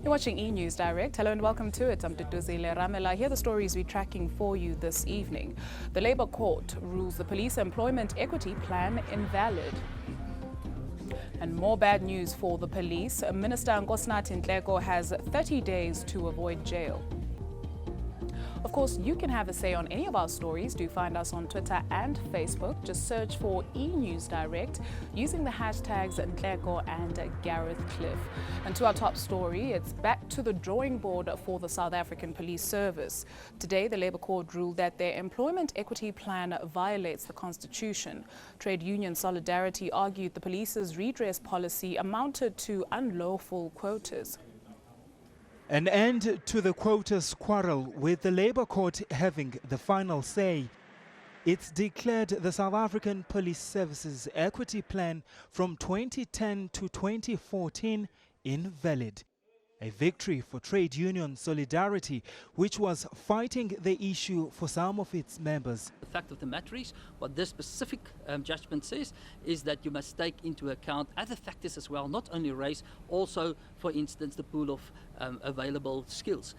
You're watching eNews Direct. Hello and welcome to it. I'm Tutuzile Ramela. Here are the stories we're tracking for you this evening. The Labour Court rules the police employment equity plan invalid. And more bad news for the police. Minister Nkosinathi Nhleko has 30 days to avoid jail. Of course, you can have a say on any of our stories. Do find us on Twitter and Facebook. Just search for eNews Direct using the hashtags Nhleko and Gareth Cliff. And to our top story, it's back to the drawing board for the South African Police Service. Today, the Labour Court ruled that their employment equity plan violates the Constitution. Trade union Solidarity argued the police's redress policy amounted to unlawful quotas. An end to the quotas quarrel, with the Labour Court having the final say. It's declared the South African Police Service's equity plan from 2010 to 2014 invalid. A victory for trade union Solidarity, which was fighting the issue for some of its members. The fact of the matter is, what this specific judgment says is that you must take into account other factors as well, not only race, also, for instance, the pool of available skills.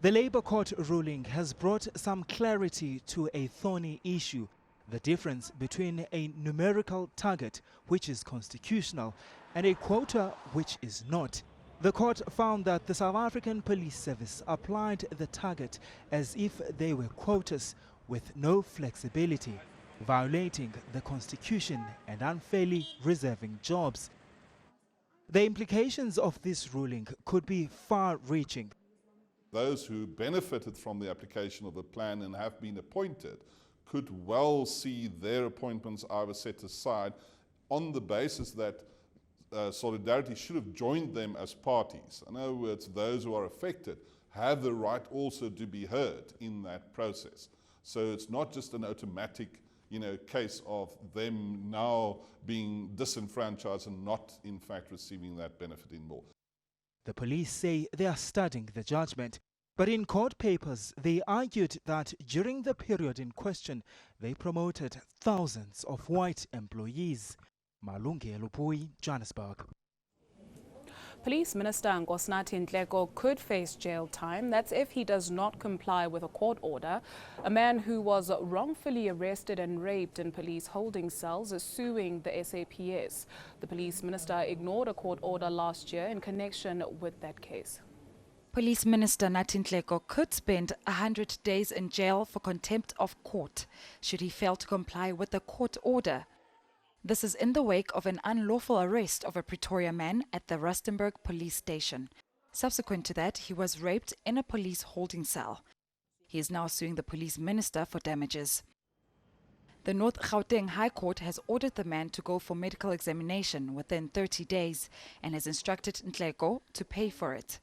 The Labour Court ruling has brought some clarity to a thorny issue: the difference between a numerical target, which is constitutional, and a quota, which is not. The court found that the South African Police Service applied the target as if they were quotas with no flexibility, violating the Constitution and unfairly reserving jobs. The implications of this ruling could be far-reaching. Those who benefited from the application of the plan and have been appointed could well see their appointments either set aside on the basis that Solidarity should have joined them as parties. In other words, those who are affected have the right also to be heard in that process. So it's not just an automatic, case of them now being disenfranchised and not, in fact, receiving that benefit anymore. The police say they are studying the judgment, but in court papers they argued that during the period in question they promoted thousands of white employees. Malungelo Pui, Johannesburg. Police Minister Nkosinathi Nhleko could face jail time. That's if he does not comply with a court order. A man who was wrongfully arrested and raped in police holding cells is suing the SAPS. The police minister ignored a court order last year in connection with that case. Police Minister Nathi Nhleko could spend 100 days in jail for contempt of court should he fail to comply with the court order. This is in the wake of an unlawful arrest of a Pretoria man at the Rustenburg police station. Subsequent to that, he was raped in a police holding cell. He is now suing the police minister for damages. The North Gauteng High Court has ordered the man to go for medical examination within 30 days and has instructed Nhleko to pay for it.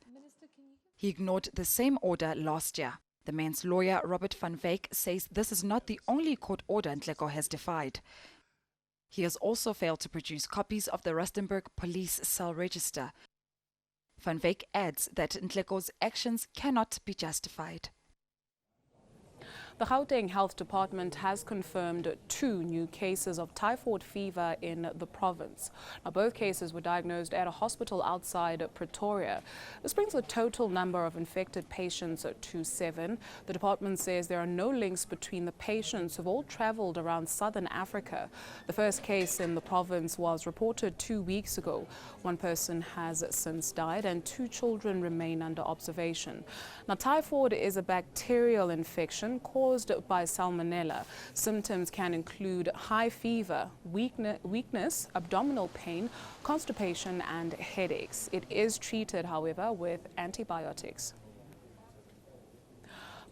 He ignored the same order last year. The man's lawyer, Robert van Wyk, says this is not the only court order Nhleko has defied. He has also failed to produce copies of the Rustenburg police cell register. Van Wyk adds that Nhleko's actions cannot be justified. The Gauteng Health Department has confirmed 2 new cases of typhoid fever in the province. Now, both cases were diagnosed at a hospital outside Pretoria. This brings the total number of infected patients to 7. The department says there are no links between the patients who've all travelled around southern Africa. The first case in the province was reported 2 weeks ago. 1 person has since died and 2 children remain under observation. Now, typhoid is a bacterial infection caused by salmonella. Symptoms can include high fever, weakness, abdominal pain, constipation and headaches. It is treated, however, with antibiotics.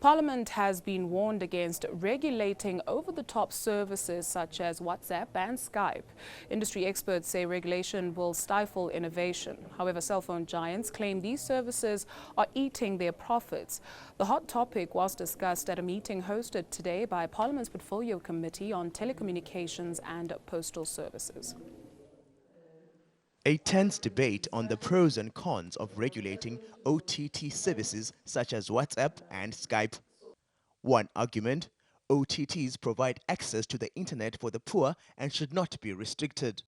Parliament has been warned against regulating over-the-top services such as WhatsApp and Skype. Industry experts say regulation will stifle innovation. However, cell phone giants claim these services are eating their profits. The hot topic was discussed at a meeting hosted today by Parliament's Portfolio Committee on Telecommunications and Postal Services. A tense debate on the pros and cons of regulating OTT services such as WhatsApp and Skype. One argument, OTTs provide access to the internet for the poor and should not be restricted.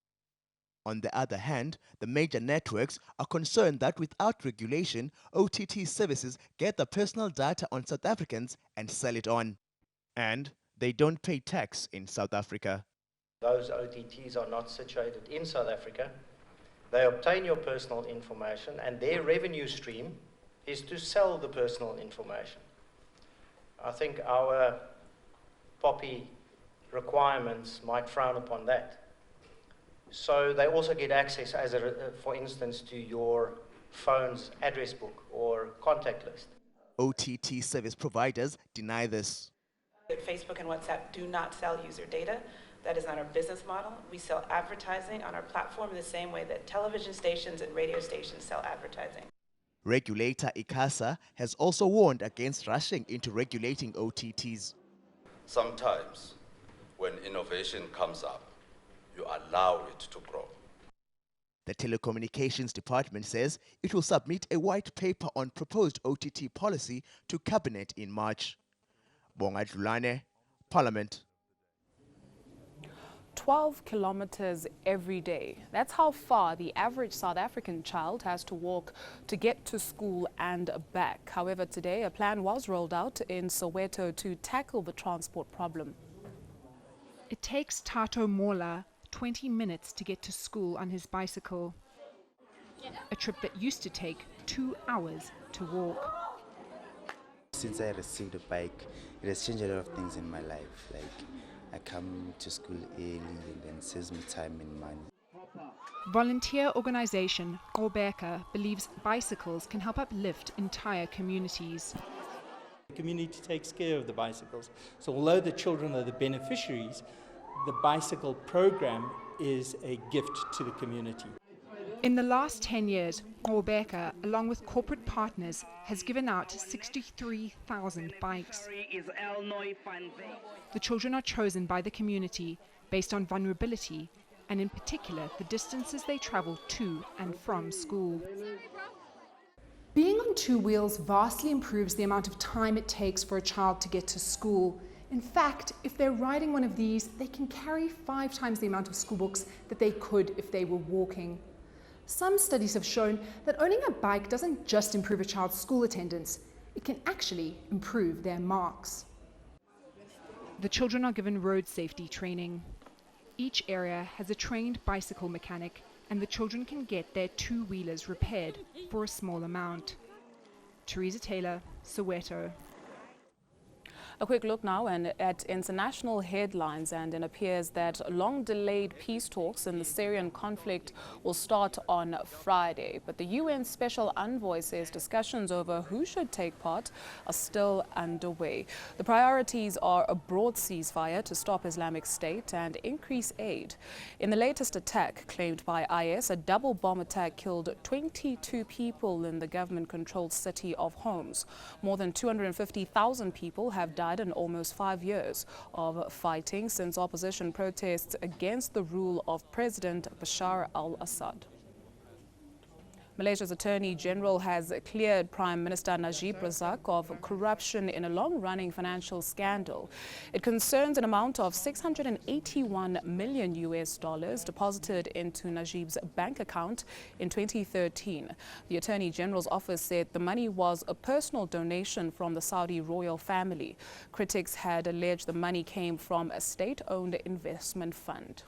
On the other hand, the major networks are concerned that without regulation, OTT services get the personal data on South Africans and sell it on. And they don't pay tax in South Africa. Those OTTs are not situated in South Africa. They obtain your personal information, and their revenue stream is to sell the personal information. I think our POPI requirements might frown upon that. So they also get access, for instance, to your phone's address book or contact list. OTT service providers deny this. Facebook and WhatsApp do not sell user data. That is not our business model. We sell advertising on our platform in the same way that television stations and radio stations sell advertising. Regulator ICASA has also warned against rushing into regulating OTTs. Sometimes, when innovation comes up, you allow it to grow. The Telecommunications Department says it will submit a white paper on proposed OTT policy to Cabinet in March. Bonga Dlulane, Parliament. 12 kilometers every day. That's how far the average South African child has to walk to get to school and back. However, today a plan was rolled out in Soweto to tackle the transport problem. It takes Tato Mola 20 minutes to get to school on his bicycle. A trip that used to take 2 hours to walk. Since I received a bike, it has changed a lot of things in my life. Like, I come to school early and then saves me time and money. Volunteer organization Gautrain believes bicycles can help uplift entire communities. The community takes care of the bicycles. So although the children are the beneficiaries, the bicycle program is a gift to the community. In the last 10 years, Gautrain, along with corporate partners, has given out 63,000 bikes. The children are chosen by the community based on vulnerability and in particular the distances they travel to and from school. Being on two wheels vastly improves the amount of time it takes for a child to get to school. In fact, if they're riding one of these, they can carry 5 times the amount of school books that they could if they were walking. Some studies have shown that owning a bike doesn't just improve a child's school attendance, it can actually improve their marks. The children are given road safety training. Each area has a trained bicycle mechanic, and the children can get their two-wheelers repaired for a small amount. Teresa Taylor, Soweto. A quick look now at international headlines, and it appears that long-delayed peace talks in the Syrian conflict will start on Friday. But the UN Special Envoy says discussions over who should take part are still underway. The priorities are a broad ceasefire to stop Islamic State and increase aid. In the latest attack claimed by IS, a double bomb attack killed 22 people in the government-controlled city of Homs. More than 250,000 people have died in almost 5 years of fighting since opposition protests against the rule of President Bashar al-Assad. Malaysia's Attorney General has cleared Prime Minister Najib Razak of corruption in a long-running financial scandal. It concerns an amount of $681 million deposited into Najib's bank account in 2013. The Attorney General's office said the money was a personal donation from the Saudi royal family. Critics had alleged the money came from a state-owned investment fund.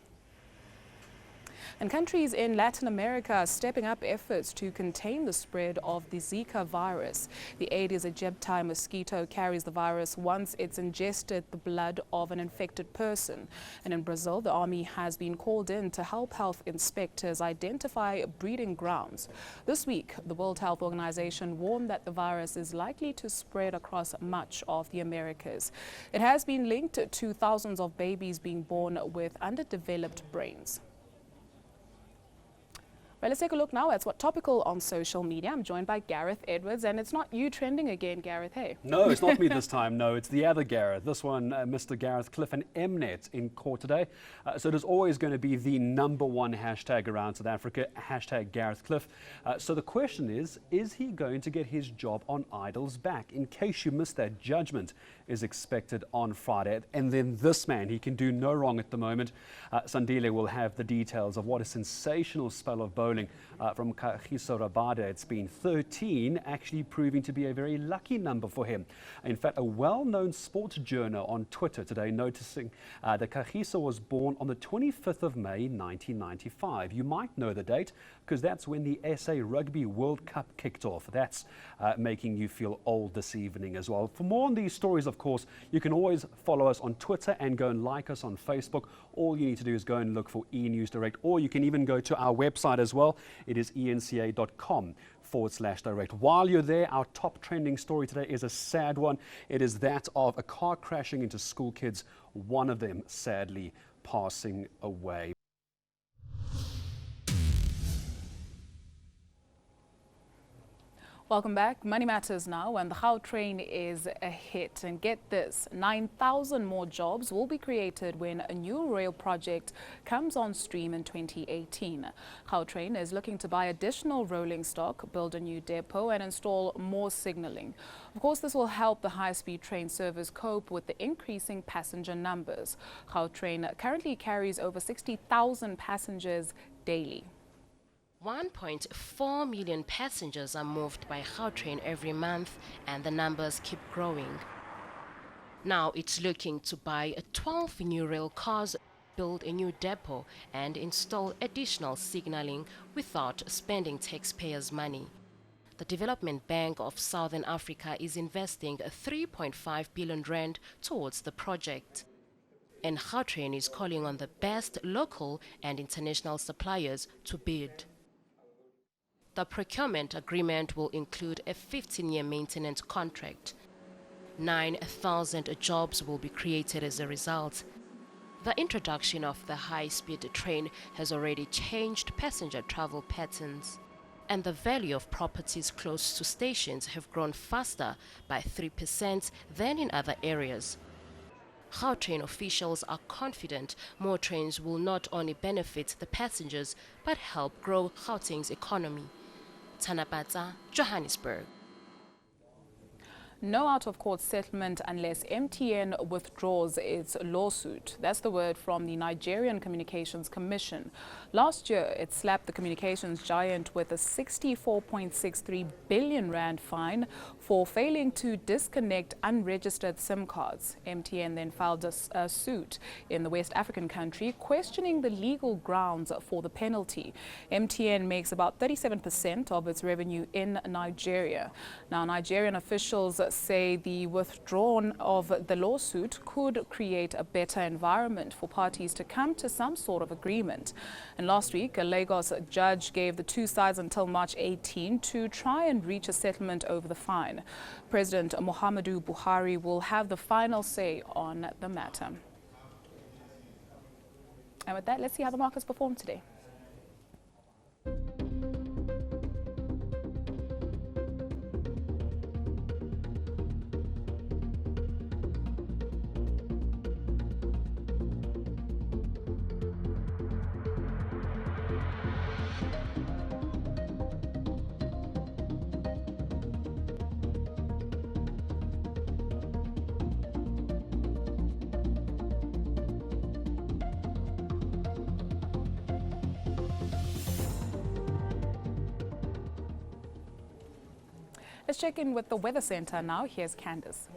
And countries in Latin America are stepping up efforts to contain the spread of the Zika virus. The Aedes aegypti mosquito carries the virus once it's ingested the blood of an infected person. And in Brazil, the army has been called in to help health inspectors identify breeding grounds. This week, the World Health Organization warned that the virus is likely to spread across much of the Americas. It has been linked to thousands of babies being born with underdeveloped brains. Well, let's take a look now at what's topical on social media. I'm joined by Gareth Edwards, and it's not you trending again, Gareth, hey? No, it's not me this time. No, it's the other Gareth. This one, Mr. Gareth Cliff and Mnet in court today. So there's always going to be the #1 hashtag around South Africa, hashtag Gareth Cliff. So the question is he going to get his job on Idols back? In case you missed that, judgment is expected on Friday. And then this man, he can do no wrong at the moment. Sandile will have the details of what a sensational spell of bowling from Kagiso Rabada. It's been 13, actually proving to be a very lucky number for him. In fact, a well-known sports journal on Twitter today noticing that Kagiso was born on the 25th of May 1995. You might know the date because that's when the SA Rugby World Cup kicked off. That's making you feel old this evening as well. For more on these stories, of course, you can always follow us on Twitter and go and like us on Facebook. All you need to do is go and look for eNews Direct, or you can even go to our website as well. It is enca.com/direct. While you're there, our top trending story today is a sad one. It is that of a car crashing into school kids, one of them sadly passing away. Welcome back. Money matters now, and the Gautrain is a hit. And get this, 9,000 more jobs will be created when a new rail project comes on stream in 2018. Gautrain is looking to buy additional rolling stock, build a new depot, and install more signalling. Of course, this will help the high-speed train service cope with the increasing passenger numbers. Gautrain currently carries over 60,000 passengers daily. 1.4 million passengers are moved by Gautrain every month, and the numbers keep growing. Now it's looking to buy 12 new rail cars, build a new depot, and install additional signalling without spending taxpayers' money. The Development Bank of Southern Africa is investing 3.5 billion rand towards the project. And Gautrain is calling on the best local and international suppliers to bid. The procurement agreement will include a 15-year maintenance contract. 9,000 jobs will be created as a result. The introduction of the high-speed train has already changed passenger travel patterns, and the value of properties close to stations have grown faster by 3% than in other areas. Gautrain officials are confident more trains will not only benefit the passengers but help grow Gauteng's economy. Tanapata, Johannesburg. No out-of-court settlement unless MTN withdraws its lawsuit. That's the word from the Nigerian Communications Commission. Last year, it slapped the communications giant with a 64.63 billion rand fine for failing to disconnect unregistered SIM cards. MTN then filed a suit in the West African country, questioning the legal grounds for the penalty. MTN makes about 37% of its revenue in Nigeria. Now, Nigerian officials say the withdrawal of the lawsuit could create a better environment for parties to come to some sort of agreement. And last week, a Lagos judge gave the two sides until March 18 to try and reach a settlement over the fine. President Muhammadu Buhari will have the final say on the matter. And with that, let's see how the markets perform today. Let's check in with the Weather Center now. Here's Candace.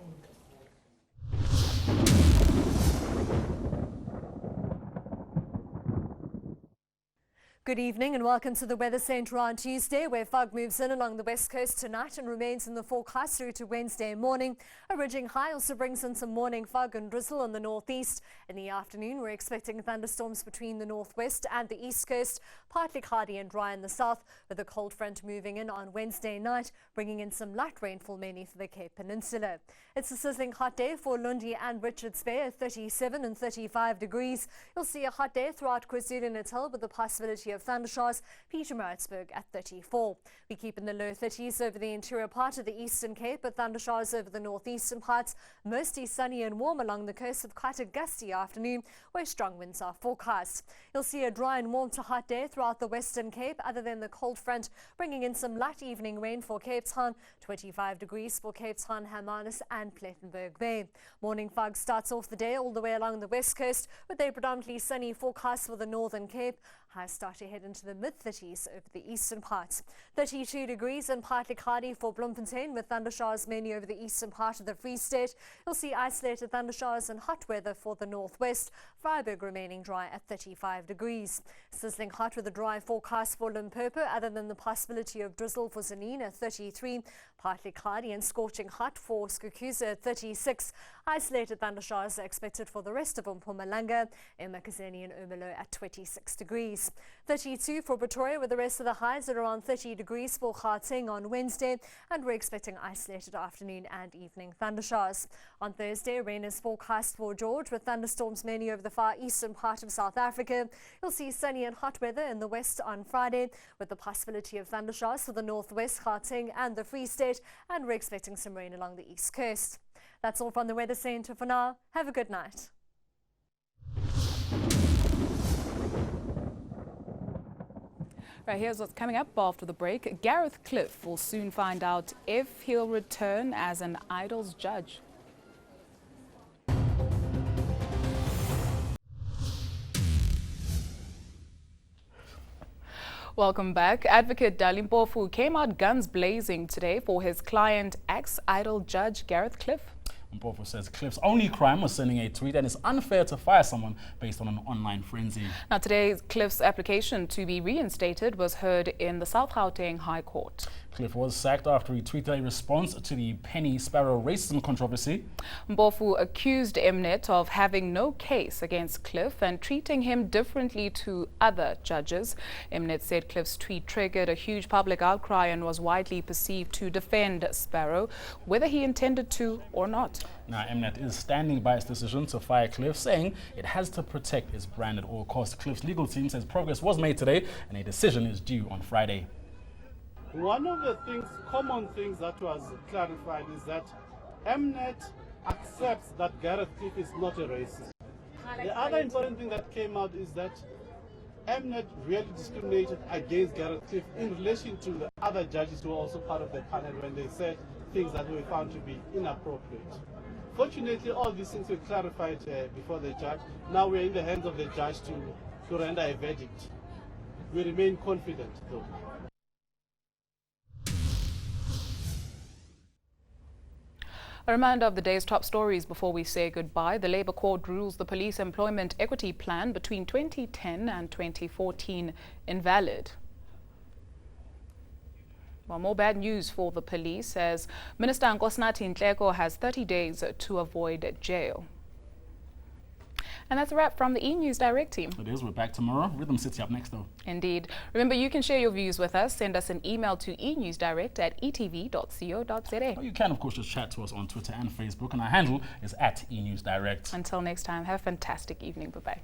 Good evening and welcome to the Weather Centre on Tuesday, where fog moves in along the west coast tonight and remains in the forecast through to Wednesday morning. A ridging high also brings in some morning fog and drizzle in the northeast. In the afternoon, we're expecting thunderstorms between the northwest and the east coast, partly cloudy and dry in the south, with a cold front moving in on Wednesday night, bringing in some light rainfall mainly for the Cape Peninsula. It's a sizzling hot day for Lundi and Richards Bay at 37 and 35 degrees. You'll see a hot day throughout KwaZulu-Natal with the possibility possibility of thundershowers, Pietermaritzburg at 34. We keep in the low 30s over the interior part of the Eastern Cape, with thundershows over the northeastern parts, mostly sunny and warm along the coast with quite a gusty afternoon where strong winds are forecast. You'll see a dry and warm to hot day throughout the Western Cape, other than the cold front bringing in some light evening rain for Cape Town, 25 degrees for Cape Town, Hermanus and Plettenberg Bay. Morning fog starts off the day all the way along the west coast with a predominantly sunny forecast for the Northern Cape. Highs start to head into the mid-30s over the eastern parts. 32 degrees and partly cloudy for Bloemfontein with thundershowers mainly over the eastern part of the Free State. You'll see isolated thundershowers and hot weather for the northwest. Vryburg remaining dry at 35 degrees. Sizzling hot with a dry forecast for Limpopo, other than the possibility of drizzle for Tzaneen at 33. Partly cloudy and scorching hot for Skukuza at 36. Isolated thundershowers are expected for the rest of Mpumalanga, eMakazeni and Ermelo at 26 degrees. 32 for Pretoria, with the rest of the highs at around 30 degrees for Gauteng on Wednesday, and we're expecting isolated afternoon and evening thundershowers. On Thursday, rain is forecast for George, with thunderstorms mainly over the far eastern part of South Africa. You'll see sunny and hot weather in the west on Friday, with the possibility of thundershowers for the northwest, Gauteng and the Free State, and we're expecting some rain along the east coast. That's all from the Weather Centre for now. Have a good night. Right, here's what's coming up after the break. Gareth Cliff will soon find out if he'll return as an Idols judge. Welcome back. Advocate Dali Mpofu came out guns blazing today for his client, ex-Idol judge Gareth Cliff. Mpofu says Cliff's only crime was sending a tweet and it's unfair to fire someone based on an online frenzy. Now today, Cliff's application to be reinstated was heard in the South Gauteng High Court. Cliff was sacked after he tweeted a response to the Penny Sparrow racism controversy. Mpofu accused Mnet of having no case against Cliff and treating him differently to other judges. Mnet said Cliff's tweet triggered a huge public outcry and was widely perceived to defend Sparrow, whether he intended to or not. Now, Mnet is standing by its decision to fire Cliff, saying it has to protect its brand at all costs. Cliff's legal team says progress was made today and a decision is due on Friday. One of the common things that was clarified is that Mnet accepts that Gareth Cliff is not a racist. The other important thing that came out is that Mnet really discriminated against Gareth Cliff in relation to the other judges who were also part of the panel when they said things that were found to be inappropriate. Fortunately, all these things were clarified before the judge. Now we're in the hands of the judge to render a verdict. We remain confident, though. A reminder of the day's top stories before we say goodbye. The Labour Court rules the Police Employment Equity Plan between 2010 and 2014 invalid. Well, more bad news for the police as Minister Nkosinathi Nhleko has 30 days to avoid jail. And that's a wrap from the eNews Direct team. It is. We're back tomorrow. Rhythm City up next, though. Indeed. Remember, you can share your views with us. Send us an email to enewsdirect@etv.co.za. You can, of course, just chat to us on Twitter and Facebook, and our handle is @eNewsDirect. Until next time, have a fantastic evening. Bye-bye.